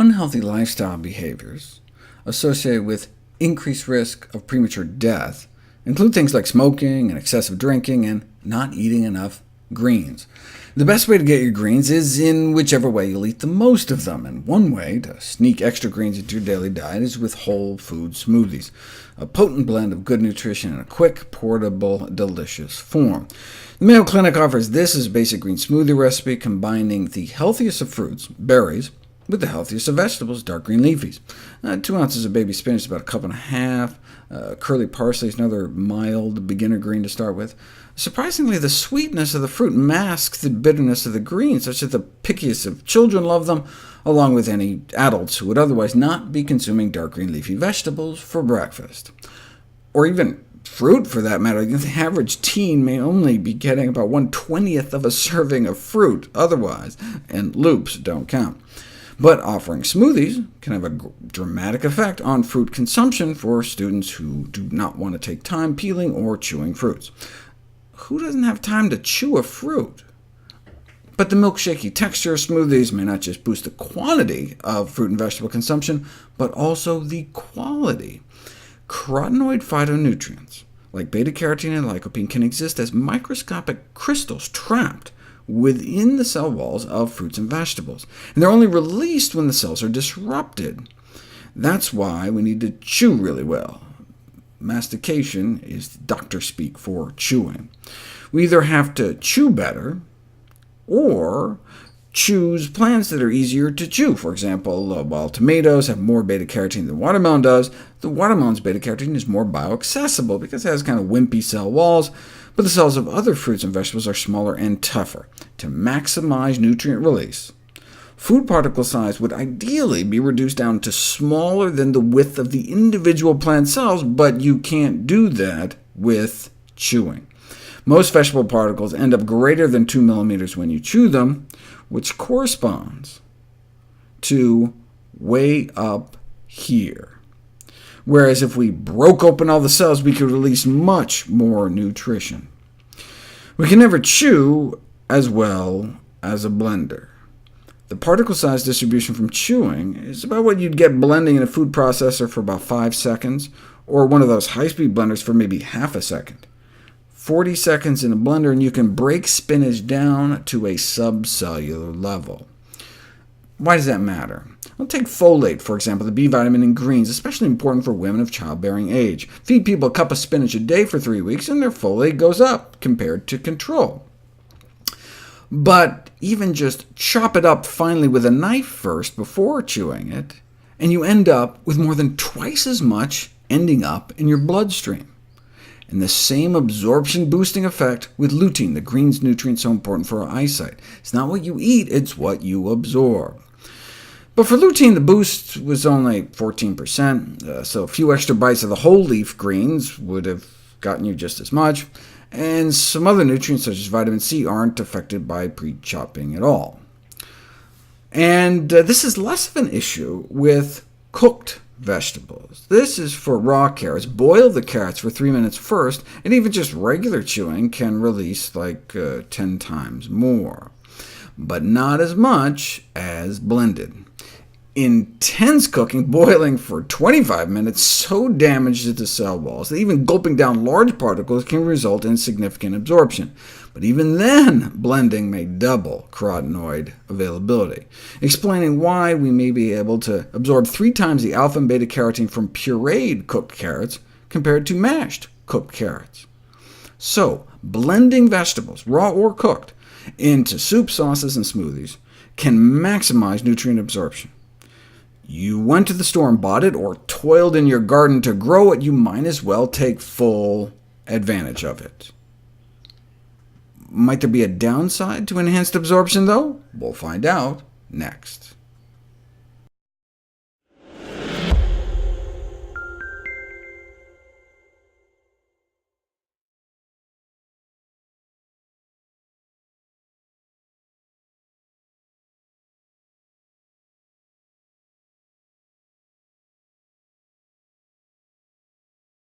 Unhealthy lifestyle behaviors associated with increased risk of premature death include things like smoking and excessive drinking and not eating enough greens. The best way to get your greens is in whichever way you'll eat the most of them, and one way to sneak extra greens into your daily diet is with whole food smoothies, a potent blend of good nutrition in a quick, portable, delicious form. The Mayo Clinic offers this as a basic green smoothie recipe, combining the healthiest of fruits, berries, with the healthiest of vegetables, dark green leafies. 2 ounces of baby spinach is about 1.5 cups. Curly parsley is another mild beginner green to start with. Surprisingly, the sweetness of the fruit masks the bitterness of the greens, such that the pickiest of children love them, along with any adults who would otherwise not be consuming dark green leafy vegetables for breakfast. Or even fruit, for that matter. The average teen may only be getting about 1/20th of a serving of fruit otherwise, and loops don't count. But offering smoothies can have a dramatic effect on fruit consumption for students who do not want to take time peeling or chewing fruits. Who doesn't have time to chew a fruit? But the milkshakey texture of smoothies may not just boost the quantity of fruit and vegetable consumption, but also the quality. Carotenoid phytonutrients, like beta-carotene and lycopene, can exist as microscopic crystals trapped within the cell walls of fruits and vegetables, and they're only released when the cells are disrupted. That's why we need to chew really well. Mastication is doctor speak for chewing. We either have to chew better, or choose plants that are easier to chew. For example, while tomatoes have more beta-carotene than watermelon does, the watermelon's beta-carotene is more bioaccessible because it has kind of wimpy cell walls, but the cells of other fruits and vegetables are smaller and tougher. To maximize nutrient release, food particle size would ideally be reduced down to smaller than the width of the individual plant cells, but you can't do that with chewing. Most vegetable particles end up greater than 2 millimeters when you chew them, which corresponds to way up here. Whereas if we broke open all the cells, we could release much more nutrition. We can never chew as well as a blender. The particle size distribution from chewing is about what you'd get blending in a food processor for about 5 seconds, or one of those high-speed blenders for maybe half a second. 40 seconds in a blender, and you can break spinach down to a subcellular level. Why does that matter? Well, take folate, for example, the B vitamin in greens, especially important for women of childbearing age. Feed people a cup of spinach a day for 3 weeks, and their folate goes up compared to control. But even just chop it up finely with a knife first before chewing it, and you end up with more than twice as much ending up in your bloodstream. And the same absorption-boosting effect with lutein, the green's nutrient so important for our eyesight. It's not what you eat, it's what you absorb. But for lutein, the boost was only 14%, so a few extra bites of the whole leaf greens would have gotten you just as much, and some other nutrients, such as vitamin C, aren't affected by pre-chopping at all. And this is less of an issue with cooked vegetables. This is for raw carrots. Boil the carrots for 3 minutes first, and even just regular chewing can release like 10 times more, but not as much as blended. Intense cooking, boiling for 25 minutes, so damages the cell walls that even gulping down large particles can result in significant absorption. But even then, blending may double carotenoid availability, explaining why we may be able to absorb 3 times the alpha and beta-carotene from pureed cooked carrots compared to mashed cooked carrots. So, blending vegetables, raw or cooked, into soup, sauces, and smoothies can maximize nutrient absorption. You went to the store and bought it, or toiled in your garden to grow it, you might as well take full advantage of it. Might there be a downside to enhanced absorption, though? We'll find out next.